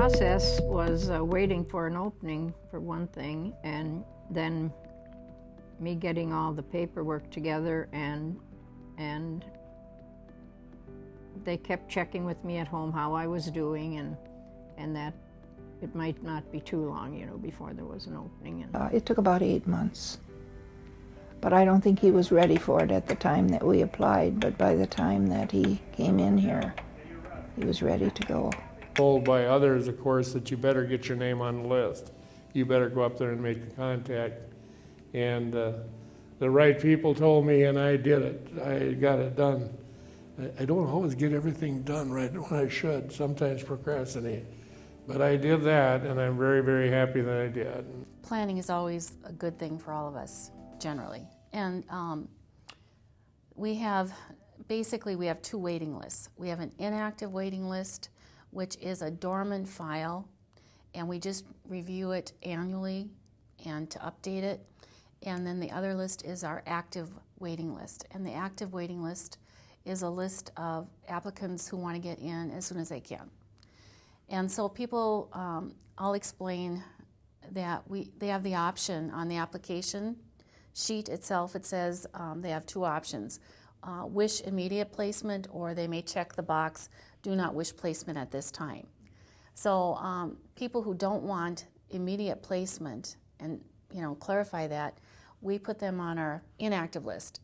process was waiting for an opening, for one thing, and then me getting all the paperwork together, and they kept checking with me at home how I was doing, and that it might not be too long, before there was an opening. It took about 8 months, but I don't think he was ready for it at the time that we applied, but by the time that he came in here, he was ready to go. Told by others, of course, that you better get your name on the list. You better go up there and make the contact. And the right people told me, and I did it. I got it done. I don't always get everything done right when I should, sometimes procrastinate. But I did that, and I'm very, very happy that I did. Planning is always a good thing for all of us, generally. And we have two waiting lists. We have an inactive waiting list, which is a dormant file, and we just review it annually and to update it. And then the other list is our active waiting list. And the active waiting list is a list of applicants who want to get in as soon as they can. And so people, I'll explain that they have the option on the application sheet itself. It says they have two options, wish immediate placement, or they may check the box, do not wish placement at this time. So people who don't want immediate placement, and clarify that, we put them on our inactive list.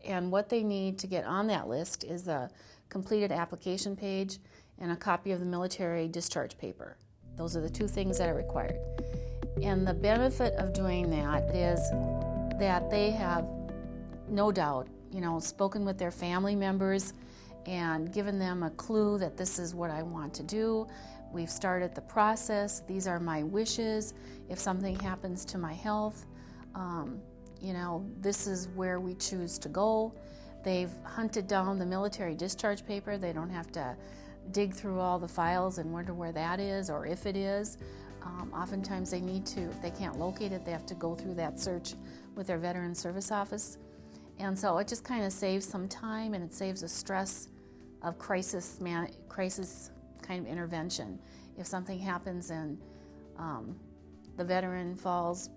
And what they need to get on that list is a completed application page and a copy of the military discharge paper. Those are the two things that are required. And the benefit of doing that is that they have no doubt, spoken with their family members and given them a clue that this is what I want to do. We've started the process. These are my wishes. If something happens to my health, this is where we choose to go. They've hunted down the military discharge paper. They don't have to dig through all the files and wonder where that is or if it is. Oftentimes they need to, if they can't locate it, they have to go through that search with their Veteran Service Office. And so it just kind of saves some time, and it saves the stress of crisis kind of intervention. If something happens and the veteran falls,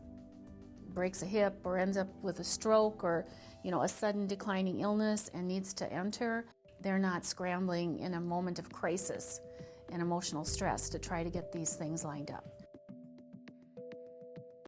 breaks a hip, or ends up with a stroke, or a sudden declining illness and needs to enter, they're not scrambling in a moment of crisis and emotional stress to try to get these things lined up.